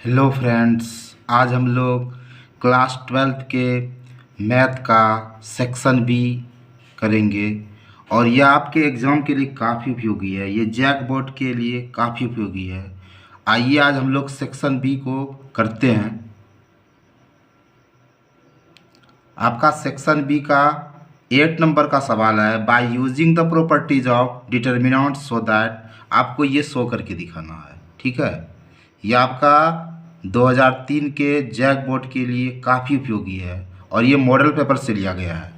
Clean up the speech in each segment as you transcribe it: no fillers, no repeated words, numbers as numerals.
Hello friends. आज हम लोग क्लास 12th के मैथ का सेक्शन बी करेंगे और यह आपके एग्ज़ाम के लिए काफ़ी उपयोगी है। ये जैक बोर्ड के लिए काफ़ी उपयोगी है। आइए आज हम लोग सेक्शन बी को करते हैं। आपका सेक्शन बी का 8 नंबर का सवाल है, by using the properties of determinant so that. आपको ये शो करके दिखाना है, ठीक है। ये आपका 2003 के जैक बोर्ड के लिए काफ़ी उपयोगी है और ये मॉडल पेपर से लिया गया है।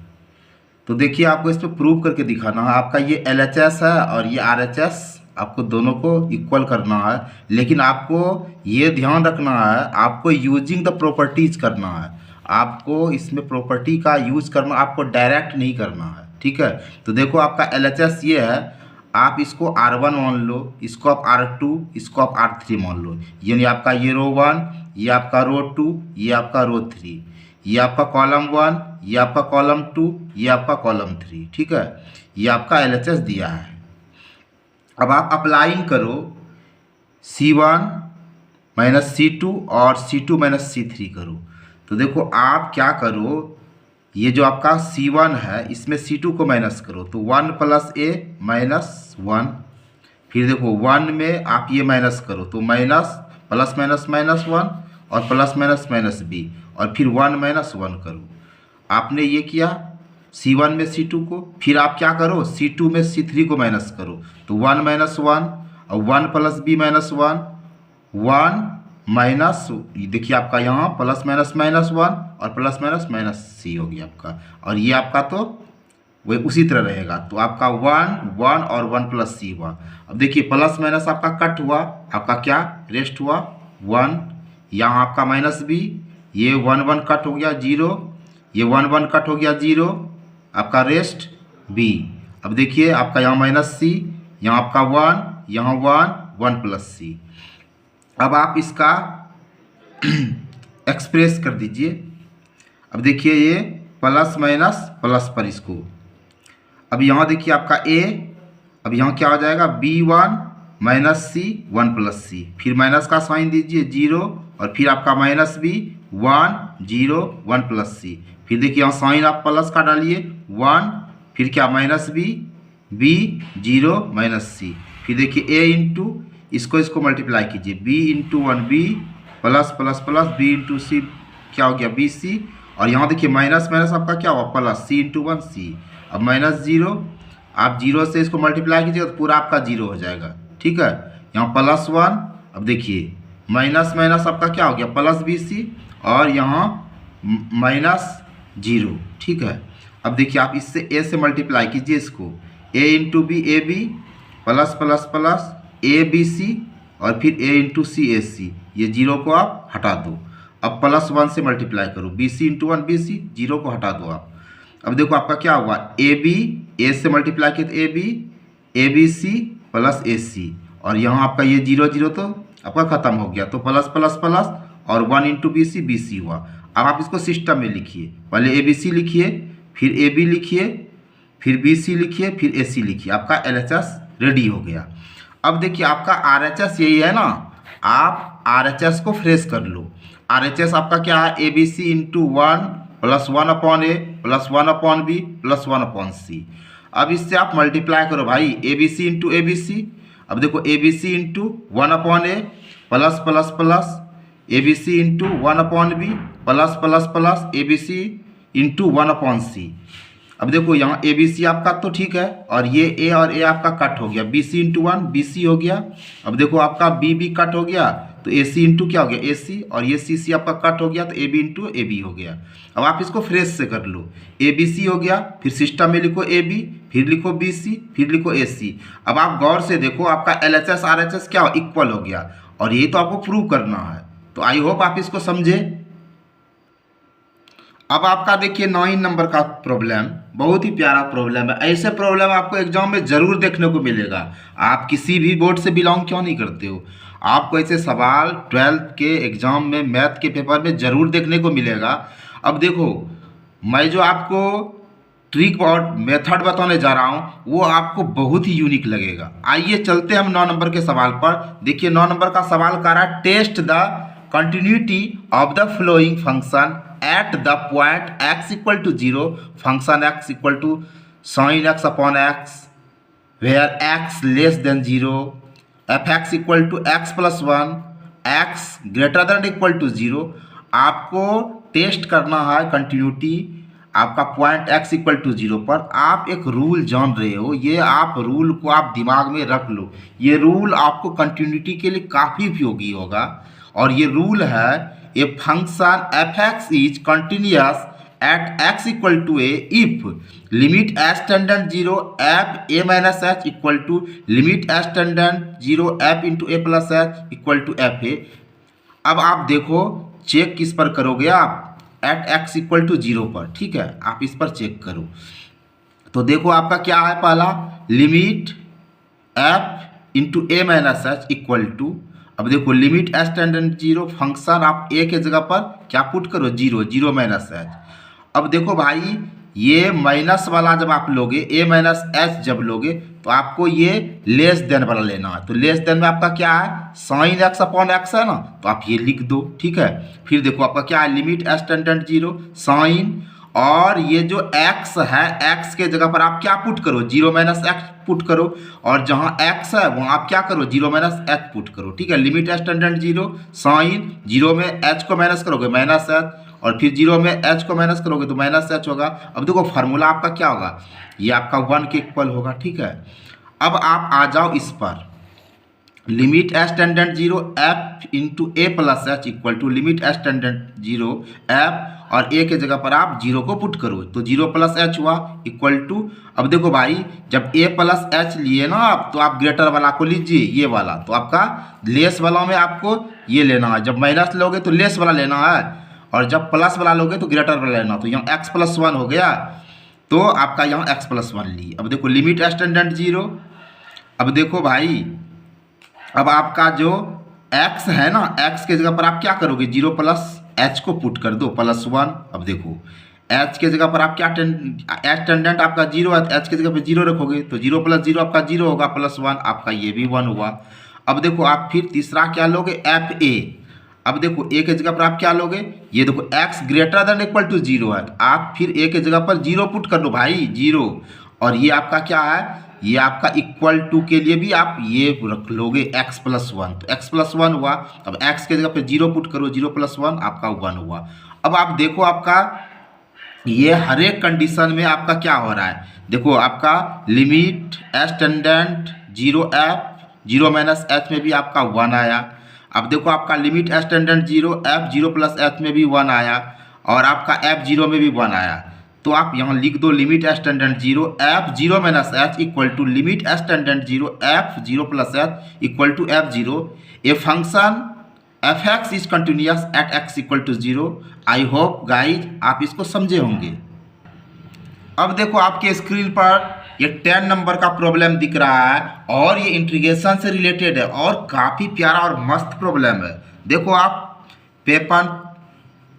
तो देखिए, आपको इस पर प्रूव करके दिखाना है। आपका ये LHS है और ये RHS, आपको दोनों को इक्वल करना है। लेकिन आपको ये ध्यान रखना है, आपको यूजिंग द प्रॉपर्टीज करना है। आपको इसमें प्रॉपर्टी का यूज करना, आपको डायरेक्ट नहीं करना है, ठीक है। तो देखो, आपका LHS ये है, आप इसको R1 मान लो, इसको आप R2, इसको आप R3 मान लो। यानी आपका ये रो 1, ये आपका रो 2, ये आपका रो 3, ये आपका कॉलम 1, ये आपका कॉलम 2, ये आपका कॉलम 3, ठीक है। ये आपका LHS दिया है। अब आप अप्लाइंग करो C1 माइनस C2 और C2 माइनस C3 करो। तो देखो, आप क्या करो, ये जो आपका C1 है इसमें C2 को माइनस करो, तो 1 प्लस A माइनस 1। फिर देखो 1 में आप ये माइनस करो, तो माइनस प्लस माइनस माइनस 1 और प्लस माइनस माइनस B, और फिर 1 माइनस 1 करो। आपने ये किया C1 में C2 को, फिर आप क्या करो, C2 में C3 को माइनस करो, तो 1 माइनस 1 और 1 प्लस B माइनस 1, 1 माइनस, देखिए आपका यहाँ प्लस माइनस माइनस 1 और प्लस माइनस माइनस C हो गया आपका। और ये आपका तो वही उसी तरह रहेगा, तो आपका 1 1 और 1 प्लस C हुआ। अब देखिए, प्लस माइनस आपका कट हुआ, आपका क्या रेस्ट हुआ 1, यहाँ आपका माइनस B, ये 1 1 कट हो गया 0, ये 1 1 कट हो गया 0, आपका रेस्ट B। अब देखिए, आपका यहाँ माइनस C, यहाँ आपका 1, यहाँ 1 1 प्लस C। अब आप इसका एक्सप्रेस कर दीजिए। अब देखिए, ये प्लस माइनस प्लस पर इसको, अब यहाँ देखिए आपका A, अब यहाँ क्या हो जाएगा B1 minus C 1 plus C, फिर माइनस का साइन दीजिए 0, और फिर आपका माइनस B 1 0 1 प्लस C, फिर देखिए यहाँ साइन आप प्लस का डालिए 1, फिर क्या माइनस B 0 माइनस C, फिर देखिए A इंटू इसको मल्टीप्लाई कीजिए, B into 1B plus plus plus B into C, क्या हो गया BC, और यहाँ देखिए माइनस माइनस आपका क्या हुआ प्लस, C इंटू 1C। अब माइनस 0, आप 0 से इसको मल्टीप्लाई कीजिएगा तो पूरा आपका 0 हो जाएगा, ठीक है। यहाँ प्लस 1, अब देखिए माइनस माइनस आपका क्या हो गया प्लस BC, और यहाँ माइनस 0, ठीक है। अब देखिए, आप इससे A से मल्टीप्लाई कीजिए इसको, A into B AB plus plus plus ABC, और फिर A इंटू C AC, ये 0 को आप हटा दो। अब प्लस 1 से मल्टीप्लाई करो, BC इंटू 1 BC, 0 को हटा दो आप। अब देखो आपका क्या हुआ, AB, A से मल्टीप्लाई किया तो AB ABC प्लस AC, और यहाँ आपका ये 0 0 तो आपका खत्म हो गया, तो प्लस प्लस प्लस और 1 इंटू BC BC हुआ। अब आप इसको सिस्टम में लिखिए, पहले ABC लिखिए, फिर AB लिखिए, फिर BC लिखिए, फिर AC लिखिए, आपका LHS रेडी हो गया। अब देखिए, आपका RHS यही है ना, आप RHS को फ्रेश कर लो। RHS आपका क्या है, ABC into 1 plus 1 upon A plus 1 upon B plus 1 upon C। अब इससे आप मल्टीप्लाई करो भाई, ABC इंटू ABC। अब देखो, ABC into 1 upon A plus plus plus ABC into 1 upon B plus plus plus ABC into 1 upon C। अब देखो, यहाँ ABC आपका तो ठीक है, और ये A और A आपका कट हो गया, BC इंटू 1 BC हो गया। अब देखो, आपका B कट हो गया, तो AC इंटू क्या हो गया AC, और ये CC आपका कट हो गया, तो AB इंटू AB हो गया। अब आप इसको फ्रेश से कर लो, ABC हो गया, फिर सिस्टम में लिखो AB, फिर लिखो BC, फिर लिखो AC। अब आप गौर से देखो, आपका LHS RHS क्या इक्वल हो गया, और ये तो आपको प्रूव करना है। तो आई होप आप इसको समझे। अब आपका देखिए 9 नंबर का प्रॉब्लम, बहुत ही प्यारा प्रॉब्लम है। ऐसे प्रॉब्लम आपको एग्जाम में ज़रूर देखने को मिलेगा। आप किसी भी बोर्ड से बिलोंग क्यों नहीं करते हो, आपको ऐसे सवाल 12th के एग्ज़ाम में मैथ के पेपर में ज़रूर देखने को मिलेगा। अब देखो, मैं जो आपको ट्रिक और मेथड बताने जा रहा हूँ वो आपको बहुत ही यूनिक लगेगा। आइए चलते हम 9 नंबर के सवाल पर। देखिए 9 नंबर का सवाल कह रहा है, test the continuity of the flowing function at the point x equal to 0, function x equal to sin x upon x, where x less than 0, fx equal to x plus 1, x greater than equal to 0। आपको test करना है continuity आपका point x equal to 0 पर। आप एक rule जान रहे हो, ये आप रूल को आप दिमाग में रख लो। ये रूल आपको कंटिन्यूटी के लिए काफ़ी उपयोगी होगा। और ये रूल है, a function fx is continuous at x equal to a if limit h tending 0 f a minus h equal to limit h tending 0 f into a plus h equal to f a। अब आप देखो check किस पर करोगे आप, eight x equal to 0 पर, ठीक है। आप इस पर चेक करो तो देखो आपका क्या है, पहला limit f into a minus h equal to, अब देखो लिमिट h टेंडेंट 0, फंक्शन आप a के जगह पर क्या पुट करो 0, 0 माइनस h। अब देखो भाई ये माइनस वाला जब आप लोगे a माइनस h जब लोगे तो आपको ये लेस देन वाला लेना है। तो लेस देन में आपका क्या है, साइन x अपॉन x है ना, तो आप ये लिख दो, ठीक है। फिर देखो आपका क्या है, लिमिट h टेंडेंट 0 साइन, और ये जो x है x के जगह पर आप क्या पुट करो 0 माइनस x पुट करो, और जहाँ x है वहाँ आप क्या करो 0 माइनस h पुट करो, ठीक है। लिमिट h टेंडेंट 0 साइन, 0 में h को माइनस करोगे माइनस h, और फिर 0 में h को माइनस करोगे तो माइनस h होगा। अब देखो फार्मूला आपका क्या होगा, ये आपका 1 के इक्वल होगा, ठीक है। अब आप आ जाओ इस पर, limit h tending 0 f into a plus h equal to limit h tending 0 f, और a के जगह पर आप 0 को पुट करो तो 0 प्लस h हुआ इक्वल टू, अब देखो भाई जब a प्लस h लिए ना आप, तो आप ग्रेटर वाला को लीजिए ये वाला, तो आपका लेस वाला में आपको ये लेना है। जब माइनस लोगे तो लेस वाला लेना है, और जब प्लस वाला लोगे तो ग्रेटर वाला लेना। तो यहाँ x प्लस 1 हो गया, तो आपका यहाँ x प्लस 1 ली। अब देखो लिमिट h टेंडेंट 0, अब देखो भाई अब आपका जो x है ना, x के जगह पर आप क्या करोगे 0 प्लस h को पुट कर दो प्लस 1। अब देखो h के जगह पर आप क्या h टेंडेंट आपका 0 है, h के जगह पर 0 रखोगे तो 0 प्लस 0 आपका 0 होगा प्लस 1, आपका ये भी 1 हुआ। अब देखो आप फिर तीसरा क्या लोगे f a, अब देखो a के जगह पर आप क्या लोगे, ये देखो x greater than equal to 0 है, आप फिर a के जगह पर 0 पुट कर लो भाई 0, और ये आपका क्या है, ये आपका इक्वल टू के लिए भी आप ये रख लोगे x प्लस 1, तो x प्लस 1 हुआ। अब x के जगह पे 0 पुट करो, 0 प्लस 1 आपका 1 हुआ। अब आप देखो आपका ये हर एक कंडीशन में आपका क्या हो रहा है, देखो आपका limit h tending 0 f 0 minus h में भी आपका 1 आया। अब देखो आपका limit h tending 0 f 0 plus h में भी 1 आया, और आपका f 0 में भी 1 आया। तो आप यहाँ लिख दो limit h tending 0 f 0 minus h equal to limit h tending 0 f 0 plus h equal to f 0। A function fx is continuous at x equal to 0। I hope guys आप इसको समझे होंगे। अब देखो आपके स्क्रीन पर ये 10 नंबर का प्रॉब्लम दिख रहा है, और ये इंटीग्रेशन से रिलेटेड है, और काफ़ी प्यारा और मस्त प्रॉब्लम है। देखो आप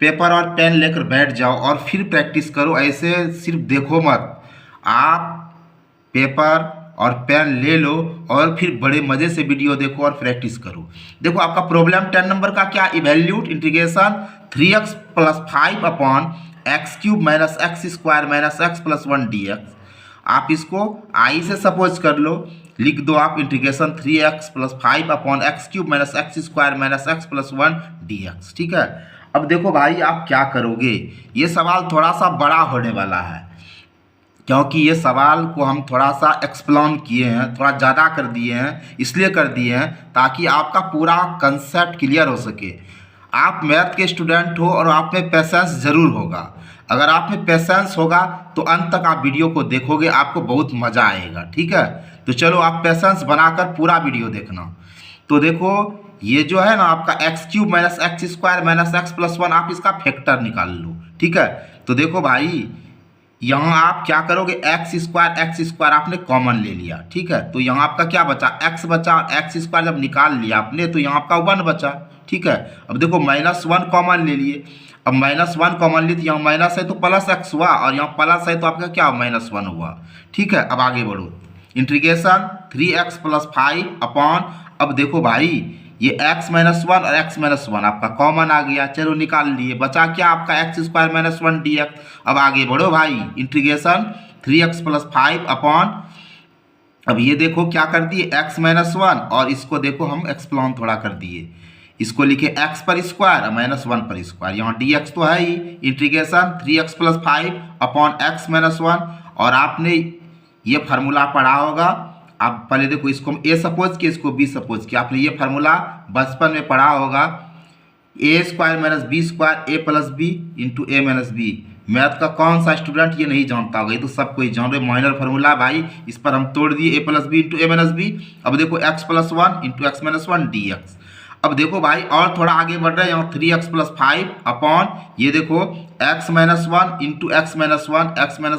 पेपर और पेन लेकर बैठ जाओ और फिर प्रैक्टिस करो, ऐसे सिर्फ देखो मत, आप पेपर और पेन ले लो और फिर बड़े मज़े से वीडियो देखो और प्रैक्टिस करो। देखो आपका प्रॉब्लम 10 नंबर का क्या, evaluate integration 3x plus 5 upon x cube minus x square minus x plus 1 dx। आप इसको आई से सपोज कर लो, लिख दो आप integration 3x plus 5 upon x cube minus x square minus x plus 1 dx, ठीक है। अब देखो भाई आप क्या करोगे, ये सवाल थोड़ा सा बड़ा होने वाला है, क्योंकि ये सवाल को हम थोड़ा सा एक्सप्लेन किए हैं, थोड़ा ज़्यादा कर दिए हैं, इसलिए कर दिए हैं ताकि आपका पूरा कंसेप्ट क्लियर हो सके। आप मैथ के स्टूडेंट हो और आप में पेशेंस ज़रूर होगा। अगर आप में पेशेंस होगा तो अंत तक आप वीडियो को देखोगे, आपको बहुत मज़ा आएगा, ठीक है। तो चलो आप पेशेंस बनाकर पूरा वीडियो देखना। तो देखो ये जो है ना आपका x cube minus x square minus x plus 1, आप इसका फैक्टर निकाल लो, ठीक है। तो देखो भाई यहाँ आप क्या करोगे, एक्स स्क्वायर आपने कॉमन ले लिया, ठीक है। तो यहाँ आपका क्या बचा, एक्स बचा, और एक्स स्क्वायर जब निकाल लिया आपने तो यहाँ आपका 1 बचा, ठीक है। अब देखो -1 कॉमन ले लिए, अब -1 कॉमन लिए तो यहाँ माइनस है तो प्लस एक्स हुआ, और यहाँ प्लस है तो आपका क्या -1 हुआ, ठीक है। अब आगे बढ़ो, इंटीग्रेशन 3x प्लस 5 अपॉन, अब देखो भाई ये x माइनस वन और x माइनस वन आपका कॉमन आ गया, चलो निकाल लिए। बचा क्या आपका x square minus one d x. अब आगे बढ़ो भाई, इंटीग्रेशन 3x प्लस 5 अपॉन, अब ये देखो क्या कर दिए x माइनस वन, और इसको देखो हम एक्सप्लोन थोड़ा कर दिए, इसको लिखे x पर स्क्वायर और माइनस वन पर स्क्वायर, यहाँ dx तो है ही, integration 3x plus 5 upon x minus one. और आपने ये फार्मूला पढ़ा होगा, आप पहले देखो इसको हम a सपोज किए, इसको b सपोज किया, आपने ये फार्मूला बचपन में पढ़ा होगा, ए square minus B square A plus B into A minus B. Math का कौन सा स्टूडेंट ये नहीं जानता होगा, ये तो सब कोई जान रहे, माइनर फार्मूला भाई, इस पर हम तोड़ दिए ए plus B into A minus b. अब देखो x plus one into x minus one d x. अब देखो भाई और थोड़ा आगे बढ़ रहे हैं, यहाँ 3x प्लस 5 अपॉन, ये देखो x minus one into x minus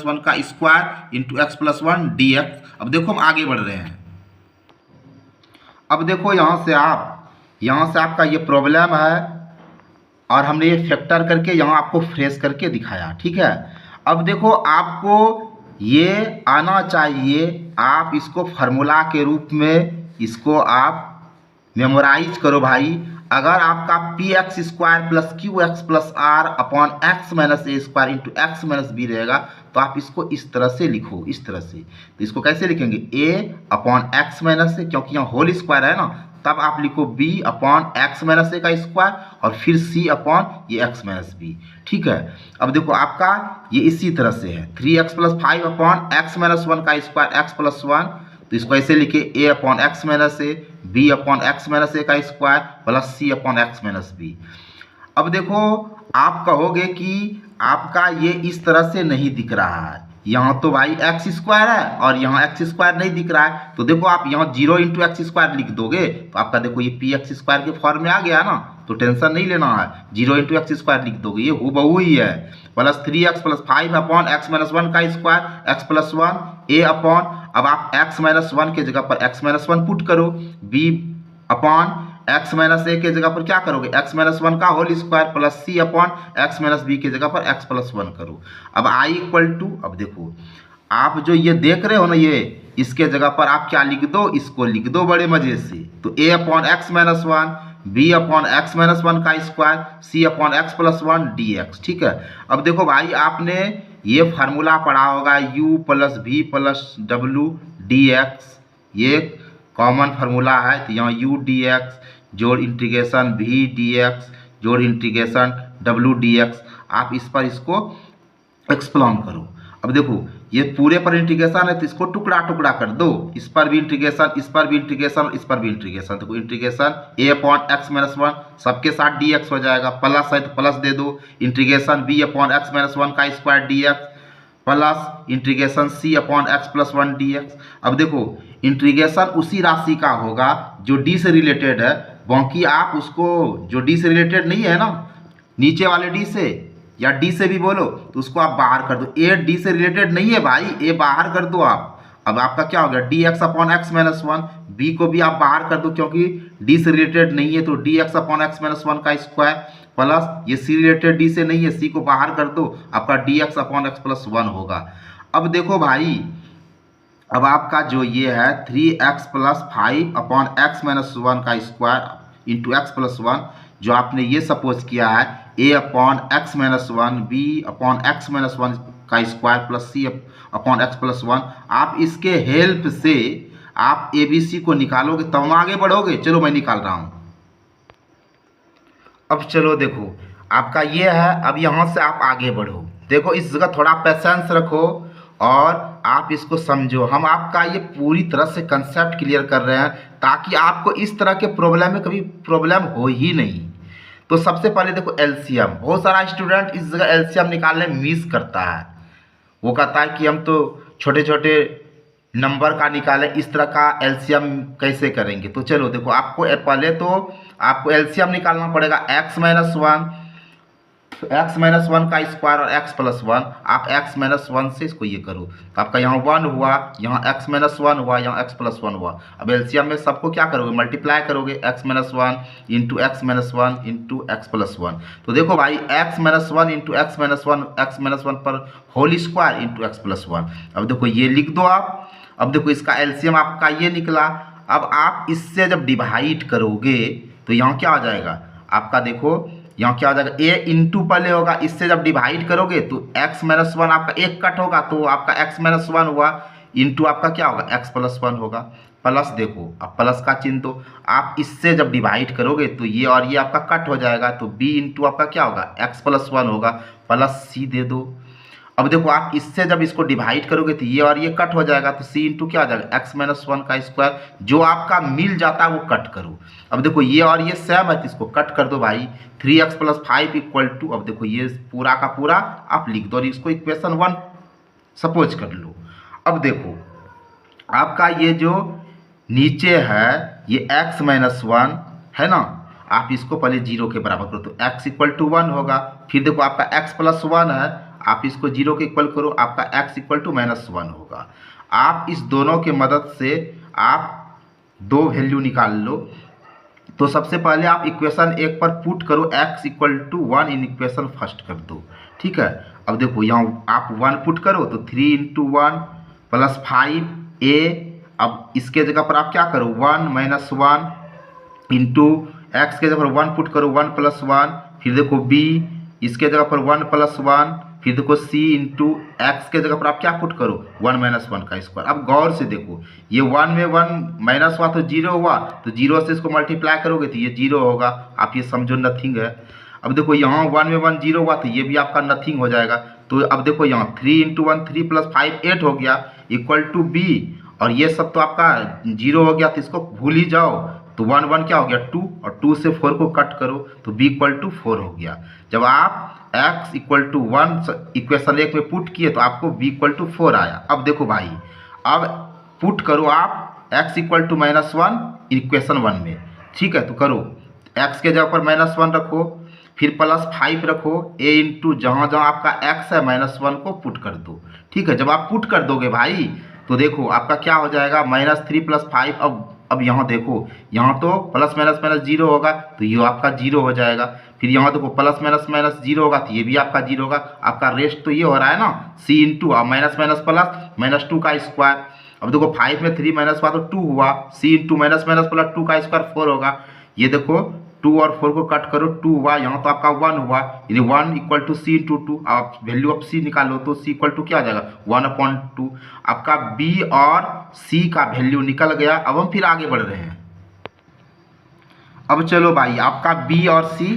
one का square into x plus one d x. अब देखो हम आगे बढ़ रहे हैं, अब देखो यहाँ से आपका ये प्रॉब्लम है, और हमने ये फैक्टर करके यहाँ आपको फ्रेश करके दिखाया, ठीक है। अब देखो आपको ये आना चाहिए, आप इसको फार्मूला के रूप में इसको आप मेमोराइज करो भाई। अगर आपका P X square plus Q X plus R upon x minus A square into x minus B रहेगा, तो आप इसको इस तरह से लिखो, इस तरह से। तो इसको कैसे लिखेंगे, ए अपॉन एक्स माइनस ए, क्योंकि यहाँ होल स्क्वायर है ना, तब आप लिखो b upon x minus a का स्क्वायर और फिर c अपॉन ये एक्स माइनस बी, ठीक है। अब देखो आपका ये इसी तरह से है, 3x plus 5 upon x minus one का स्क्वायर एक्स प्लस वन, तो इसको ऐसे लिखे a upon x minus a, b upon x minus a का square plus c upon x minus b. अब देखो आप कहोगे कि आपका ये इस तरह से नहीं दिख रहा है, यहाँ तो भाई एक्स स्क्वायर है और यहाँ एक्स स्क्वायर नहीं दिख रहा है, तो देखो आप यहाँ 0 इंटू एक्स स्क्वायर लिख दोगे तो आपका देखो ये पी एक्स स्क्वायर के फॉर्म में आ गया ना, तो टेंशन नहीं लेना है, 0 इंटू एक्स स्क्वायर लिख दोगे, ये हूबहू ही है, plus 3x plus 5 upon x minus one का स्क्वायर एक्स प्लस वन ए अपॉन, अब आप एक्स माइनस वन के जगह पर एक्स माइनस वन पुट करो, b अपॉन एक्स माइनस ए के जगह पर क्या करोगे एक्स माइनस वन का होल स्क्वायर प्लस सी अपॉन एक्स माइनस बी के जगह पर एक्स प्लस वन करो। अब आई इक्वल टू, अब देखो आप जो ये देख रहे हो ना, ये इसके जगह पर आप क्या लिख दो, इसको लिख दो बड़े मजे से, तो a upon x minus one, b upon x minus one का square, c upon x plus one d x, ठीक है। अब देखो भाई आपने ये फार्मूला पढ़ा होगा, u plus V plus W D X, ये कॉमन फार्मूला है, तो यहाँ u डी एक्स जोड़ इंटीग्रेशन v डी एक्स जोड़ इंटीग्रेशन w डी एक्स, आप इस पर इसको एक्सप्लोन करो। अब देखो ये पूरे पर इंटीग्रेशन है, तो इसको टुकड़ा टुकड़ा कर दो, इस पर भी इंटीग्रेशन, इस पर भी इंटीग्रेशन, इस पर भी इंटीग्रेशन, तो integration a upon x minus one सबके साथ dx हो जाएगा, प्लस है तो प्लस दे दो, integration b upon x minus one का square dx plus integration c upon x plus one dx। अब देखो इंटीग्रेशन उसी राशि का होगा जो d से रिलेटेड है, बाकी आप उसको जो d से रिलेटेड नहीं है ना, नीचे वाले d से या d से भी बोलो, तो उसको आप बाहर कर दो, a d से रिलेटेड नहीं है भाई, a बाहर कर दो आप। अब आपका क्या हो गया dx upon x minus one, b को भी आप बाहर कर दो क्योंकि d से रिलेटेड नहीं है, तो dx upon x minus one का स्क्वायर प्लस ये c रिलेटेड d से नहीं है, c को बाहर कर दो, आपका dx upon x plus one होगा। अब देखो भाई अब आपका जो ये है 3x plus 5 upon x minus one का square into x plus one, जो आपने ये सपोज किया है a upon x minus one, b upon x minus one का square plus c upon x plus one, आप इसके हेल्प से आप ABC को निकालोगे तब हम आगे बढ़ोगे। चलो मैं निकाल रहा हूँ। अब चलो देखो आपका ये है, अब यहाँ से आप आगे बढ़ो, देखो इस जगह थोड़ा पेशेंस रखो और आप इसको समझो। हम आपका ये पूरी तरह से कंसेप्ट क्लियर कर रहे हैं ताकि आपको इस तरह के प्रॉब्लम में कभी प्रॉब्लम हो ही नहीं। तो सबसे पहले देखो एलसीएम, बहुत सारा स्टूडेंट इस जगह एलसीएम निकालने मिस करता है, वो कहता है कि हम तो छोटे छोटे नंबर का निकालें, इस तरह का एलसीएम कैसे करेंगे। तो चलो देखो आपको पहले तो आपको एलसीएम निकालना पड़ेगा एक्स माइनस वन का स्क्वायर और एक्स प्लस वन, आप एक्स माइनस वन से इसको ये करो, तो आपका यहाँ वन हुआ, यहाँ एक्स माइनस वन हुआ, यहाँ एक्स प्लस वन हुआ। अब एलसीएम में सबको क्या करोगे मल्टीप्लाई करोगे, x minus one into x minus one into x plus one. तो देखो भाई x minus one into x minus one पर whole square into x plus one. अब देखो ये लिख दो आप। अब देखो इसका एलसीएम आपका ये निकला। अब आप इससे जब डिवाइड करोगे तो यहाँ क्या हो जाएगा आपका, देखो यहाँ क्या हो जाएगा, a इंटू पहले होगा, इससे जब डिवाइड करोगे तो x माइनस वन आपका एक कट होगा, तो आपका x माइनस वन हुआ, इंटू आपका क्या होगा x प्लस वन होगा, प्लस देखो अब प्लस का चिन्ह, तो आप इससे जब डिवाइड करोगे तो ये और ये आपका कट हो जाएगा, तो b इंटू आपका क्या होगा x प्लस वन होगा, प्लस c दे दो। अब देखो आप इससे जब इसको डिवाइड करोगे तो ये और ये कट हो जाएगा, तो c इंटू क्या हो जाएगा x माइनस वन का स्क्वायर, जो आपका मिल जाता है वो कट करो। अब देखो ये और ये सेम है तो इसको कट कर दो भाई, 3x plus five equal to, अब देखो ये पूरा का पूरा आप लिख दो और इसको इक्वेशन 1 सपोज कर लो। अब देखो आपका ये जो नीचे है ये x माइनस वन है ना, आप इसको पहले 0 के बराबर करो तो x इक्वल टू 1 होगा। फिर देखो आपका x प्लस वन है, आप इसको 0 के इक्वल करो, आपका x equal to minus one होगा। आप इस दोनों के मदद से आप दो वैल्यू निकाल लो। तो सबसे पहले आप इक्वेशन 1 पर पुट करो x equal to 1 in equation first कर दो, ठीक है। अब देखो यहाँ आप 1 पुट करो तो 3 इंटू वन प्लस 5a, अब इसके जगह पर आप क्या करो 1 माइनस वन इंटू एक्स के जगह पर 1 पुट करो 1 प्लस वन, फिर देखो b इसके जगह पर 1 प्लस वन, फिर देखो c इंटू एक्स के जगह पर आप क्या पुट करो 1 माइनस वन का स्क्वायर। अब गौर से देखो ये 1 में 1 माइनस हुआ तो 0 हुआ, तो 0 से इसको मल्टीप्लाई करोगे तो ये 0 होगा, आप ये समझो नथिंग है। अब देखो यहाँ 1 में 1 0 हुआ तो ये भी आपका नथिंग हो जाएगा। तो अब देखो यहाँ 3 इंटू वन 3 प्लस 5 8 हो गया इक्वल टू b, और ये सब तो आपका 0 हो गया तो इसको भूल ही जाओ, तो 1 1 क्या हो गया 2, और 2 से 4 को कट करो तो b इक्वल टू 4 हो गया। जब आप x इक्वल टू 1 इक्वेशन 1 में पुट किए तो आपको b इक्वल टू 4 आया। अब देखो भाई अब पुट करो आप x equal to minus one equation 1 में, ठीक है। तो करो x के जगह पर माइनस वन रखो, फिर प्लस 5 रखो, a इंटू जहाँ जहाँ आपका x है माइनस वन को पुट कर दो, ठीक है। जब आप पुट कर दोगे भाई तो देखो आपका क्या हो जाएगा -3 प्लस 5। अब यहाँ देखो यहाँ तो प्लस माइनस माइनस 0 होगा तो ये आपका 0 हो जाएगा, फिर यहाँ देखो प्लस माइनस माइनस 0 होगा तो ये भी आपका 0 होगा। आपका रेस्ट तो ये हो रहा है ना c into minus minus plus -2 का स्क्वायर। अब देखो 5 में 3 माइनस हुआ तो 2 हुआ, c into minus minus plus 2 का स्क्वायर 4 होगा। ये देखो 2 और 4 को कट करो 2 हुआ, यहाँ तो आपका 1 हुआ, यानी 1 equal to c into two. आप वैल्यू ऑफ c निकालो तो c इक्वल टू क्या आ जाएगा 1/2। आपका b और c का वैल्यू निकल गया। अब हम फिर आगे बढ़ रहे हैं। अब चलो भाई आपका b और c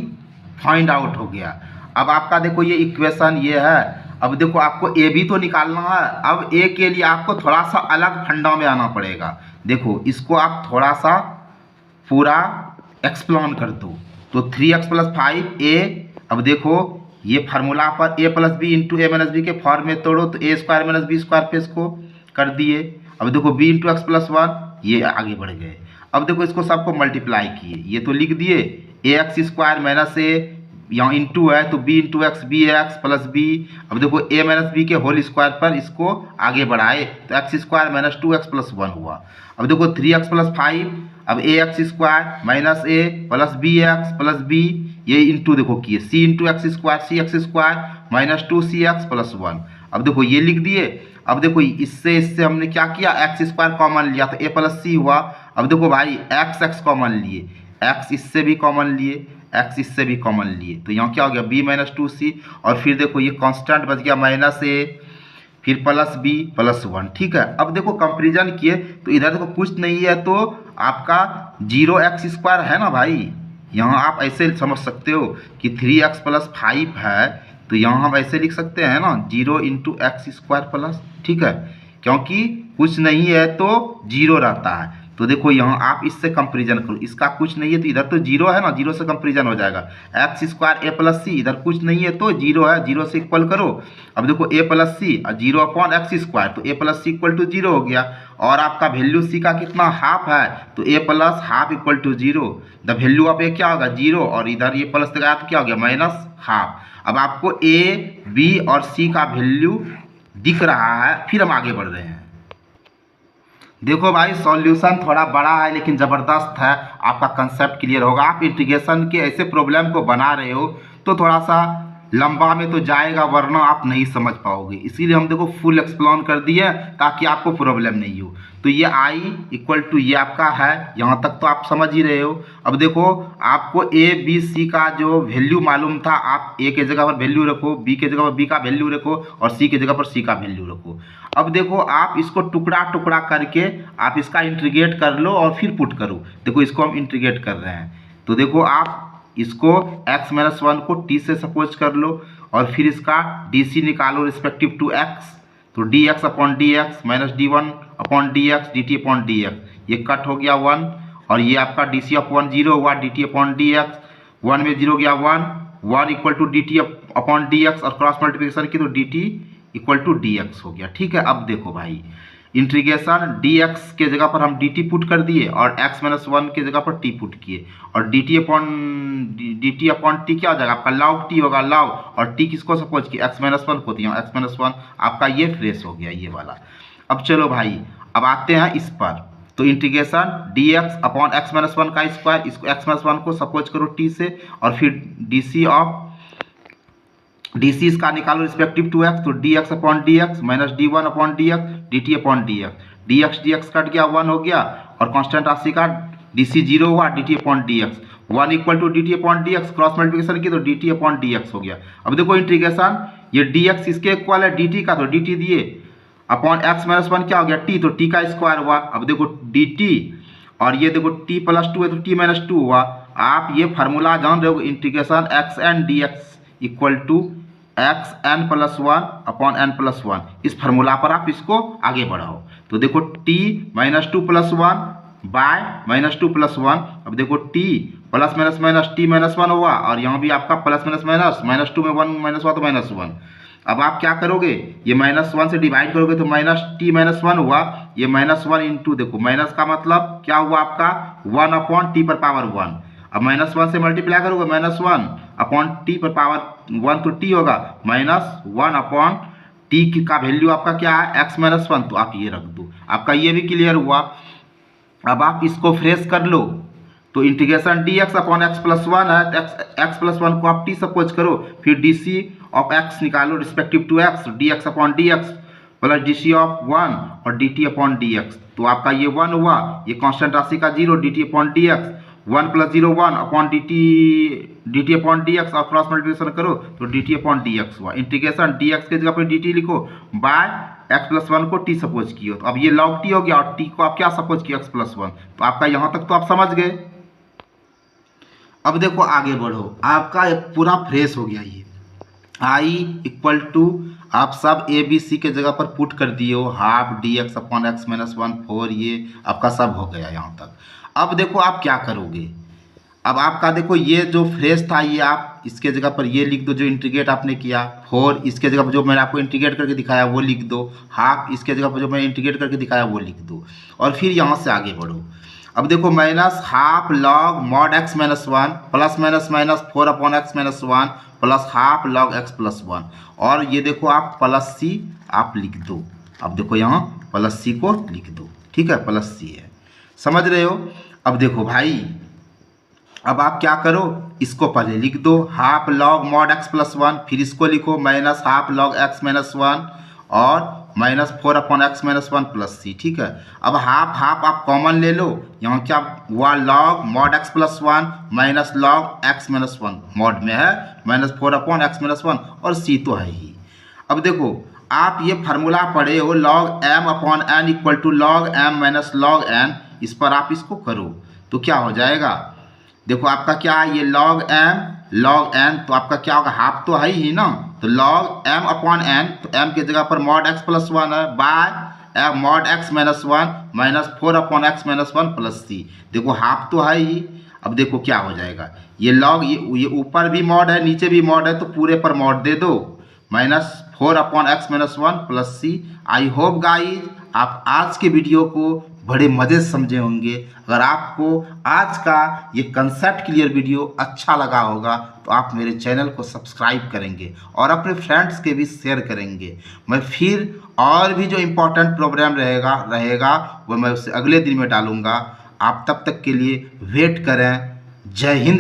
फाइंड आउट हो गया। अब आपका देखो ये इक्वेशन ये है। अब देखो आपको a भी तो निकालना है। अब a के लिए आपको थोड़ा सा अलग फंडा में आना पड़ेगा। देखो इसको आप थोड़ा सा पूरा एक्सप्लेन कर दो। तो 3x प्लस 5a, अब देखो ये फार्मूला पर a plus B into A minus B के फॉर्म में तोड़ो तो a square minus B square पे इसको कर दिए। अब देखो b into x plus one, ये आगे बढ़ गए। अब देखो इसको सबको मल्टीप्लाई किए, ये तो लिख दिए A x square minus A, यहाँ इंटू है तो b into X B x plus B. अब देखो a माइनस बी के होल स्क्वायर पर इसको आगे बढ़ाए तो x square minus 2x plus 1 हुआ। अब देखो 3x प्लस 5, अब a x square minus a plus b x plus b, ये इंटू देखो किए c into x square c x square minus 2cx plus 1। अब देखो ये लिख दिए। अब देखो इससे हमने क्या किया x स्क्वायर कॉमन लिया तो a प्लस सी हुआ। अब देखो भाई x कॉमन लिए, x इससे भी कॉमन लिए, x इससे भी कॉमन लिए, तो यहाँ क्या हो गया b माइनस 2c, और फिर देखो ये कांस्टेंट बच गया माइनस a, फिर प्लस b प्लस 1, ठीक है। अब देखो कंपेरिजन किए तो इधर देखो कुछ नहीं है तो आपका 0x स्क्वायर है ना भाई। यहाँ आप ऐसे समझ सकते हो कि 3x प्लस 5 है तो यहाँ हम ऐसे लिख सकते हैं ना 0 इंटू एक्स स्क्वायर प्लस, ठीक है, क्योंकि कुछ नहीं है तो 0 रहता है। तो देखो यहाँ आप इससे कंपेरिजन करो, इसका कुछ नहीं है तो इधर तो 0 है ना, 0 से कंपेरिजन हो जाएगा। एक्स स्क्वायर ए प्लस सी, इधर कुछ नहीं है तो 0 है, 0 से इक्वल करो। अब देखो ए प्लस सी और 0 अपॉन एक्स स्क्वायर, तो a plus C equal to 0 हो गया। और आपका वैल्यू सी का कितना हाफ है तो a plus half equal to 0। The value of a क्या होगा 0, और इधर ये प्लस लगाया तो क्या हो गया माइनस हाफ। अब आपको ए बी और सी का वैल्यू दिख रहा है। फिर हम आगे बढ़ रहे हैं। देखो भाई सॉल्यूशन थोड़ा बड़ा है लेकिन ज़बरदस्त है, आपका कंसेप्ट क्लियर होगा। आप इंटीग्रेशन के ऐसे प्रॉब्लम को बना रहे हो तो थोड़ा सा लंबा में तो जाएगा, वरना आप नहीं समझ पाओगे। इसीलिए हम देखो फुल एक्सप्लेन कर दिए ताकि आपको प्रॉब्लम नहीं हो। तो ये आई इक्वल टू ये आपका है, यहाँ तक तो आप समझ ही रहे हो। अब देखो आपको ए बी सी का जो वैल्यू मालूम था, आप ए के जगह पर वैल्यू रखो, बी के जगह पर बी का वैल्यू रखो और सी के जगह पर सी का वैल्यू रखो। अब देखो आप इसको टुकड़ा टुकड़ा करके आप इसका इंटीग्रेट कर लो और फिर पुट करो। देखो इसको हम इंटीग्रेट कर रहे हैं, तो देखो आप इसको x माइनस वन को t से सपोज कर लो और फिर इसका dc निकालो रिस्पेक्टिव टू x। तो dx upon D x minus D one upon D x D T upon D X, ये कट हो गया 1 और ये आपका dc अपॉन 0 हुआ dt अपॉन डी एक्स, 1 में 0 गया 1 equal to dt upon D X और क्रॉस मल्टीप्लिकेशन की तो dt equal to D X हो गया। ठीक है, अब देखो भाई इंटीग्रेशन dx के जगह पर हम dt पुट कर दिए और x माइनस वन के जगह पर t पुट किए और dt अपॉन t क्या हो जाएगा आपका log t होगा, log और t किसको सपोज किया x माइनस वन को दिया, x माइनस वन आपका ये फ्रेश हो गया ये वाला। अब चलो भाई अब आते हैं इस पर, तो integration dx upon x minus one का स्क्वायर, इसको x माइनस वन को सपोज करो t से और फिर dc इसका निकालो रिस्पेक्टिव टू x, तो dx upon D x minus D one upon D x D T upon D x, dx cut गया 1 हो गया और कांस्टेंट राशि का dc 0 हुआ dt upon D X, 1 equal to dt upon D X, cross multiplication की तो dt upon D X हो गया। अब देखो इंटीग्रेशन ये dx इसके इक्वल है dt का, तो dt दिए अपॉन x माइनस वन क्या हो गया t, तो t का स्क्वायर हुआ। अब देखो dt और ये देखो t प्लस टू है तो t माइनस टू हुआ। आप ये फार्मूला जान रहे हो integration X N D X equal to X N plus one upon N plus one, इस फार्मूला पर आप इसको आगे बढ़ाओ। तो देखो t minus two plus one by minus two plus one, अब देखो t plus minus minus t minus one हुआ और यहाँ भी आपका प्लस माइनस माइनस टू में 1 माइनस हुआ तो माइनस वन। अब आप क्या करोगे, ये माइनस वन से डिवाइड करोगे तो माइनस t माइनस वन हुआ, ये माइनस वन इंटू देखो माइनस का मतलब क्या हुआ आपका 1 अपॉन टी पर पावर 1। अब माइनस वन से मल्टीप्लाई करोगे माइनस वन अपॉन टी पर पावर 1 तो टी होगा माइनस 1 अपॉन टी का वैल्यू आपका क्या है x माइनस वन, तो आप ये रख दो, आपका ये भी क्लियर हुआ। अब आप इसको फ्रेश कर लो, तो integration dx upon x plus one है, x प्लस वन को आप t सपोज करो, फिर dc ऑफ x निकालो respective to x, dx upon dx plus dc of 1 और dt अपॉन dx, तो आपका ये 1 हुआ, ये कांस्टेंट राशि का 0 dt upon dx, 1 plus 0 1 upon dt upon dx और क्रॉस मल्टीप्लिकेशन करो तो dt अपॉन dx हुआ। इंटीग्रेशन dx के जगह पर dt लिखो बाय x प्लस वन को t सपोज किया, तो अब ये log t हो गया और t को आप क्या सपोज किया x प्लस वन, तो आपका यहाँ तक तो आप समझ गए। अब देखो आगे बढ़ो, आपका एक पूरा फ्रेश हो गया ये i इक्वल टू आप सब ए बी सी के जगह पर पुट कर दिए हो, half D x upon x minus one 4, ये आपका सब हो गया यहाँ तक। अब देखो आप क्या करोगे, अब आपका देखो ये जो फ्रेश था ये आप इसके जगह पर ये लिख दो जो इंटीग्रेट आपने किया, 4 इसके जगह पर जो मैंने आपको इंटीग्रेट करके दिखाया वो लिख दो, हाफ इसके जगह पर जो मैंने इंटीग्रेट करके दिखाया वो लिख दो और फिर यहाँ से आगे बढ़ो। अब देखो minus half log mod x minus one plus minus minus 4 upon x minus one plus half log x plus one, और ये देखो आप प्लस सी आप लिख दो। अब देखो यहाँ प्लस सी को लिख दो, ठीक है, प्लस सी है, समझ रहे हो। अब देखो भाई अब आप क्या करो, इसको पहले लिख दो half log mod x plus one, फिर इसको लिखो minus half log x minus one और minus 4 upon x minus one plus c, ठीक है। अब हाफ हाफ आप कॉमन ले लो, यहाँ क्या हुआ log mod x plus one minus log x minus one, mod में है minus 4 upon x minus one और सी तो है ही। अब देखो आप ये फार्मूला पढ़े हो log M upon N equal to log M minus log N, इस पर आप इसको करो तो क्या हो जाएगा, देखो आपका क्या है ये लॉग एम लॉग एन, तो आपका क्या होगा हाफ तो है ही ना, तो लॉग एम अपॉन एन, तो एम की जगह पर मॉड एक्स प्लस वन है by m mod x minus one minus 4 upon x minus one plus c, देखो हाफ तो है ही। अब देखो क्या हो जाएगा, ये लॉग ये ऊपर भी मॉड है नीचे भी मॉड है तो पूरे पर मॉड दे दो minus 4 upon x minus one plus C. I hope guys आप आज के वीडियो को बड़े मज़े से समझे होंगे। अगर आपको आज का ये कंसेप्ट क्लियर वीडियो अच्छा लगा होगा तो आप मेरे चैनल को सब्सक्राइब करेंगे और अपने फ्रेंड्स के भी शेयर करेंगे। मैं फिर और भी जो इम्पोर्टेंट प्रोग्राम रहेगा वो मैं उससे अगले दिन में डालूँगा। आप तब तक के लिए वेट करें। जय हिंद।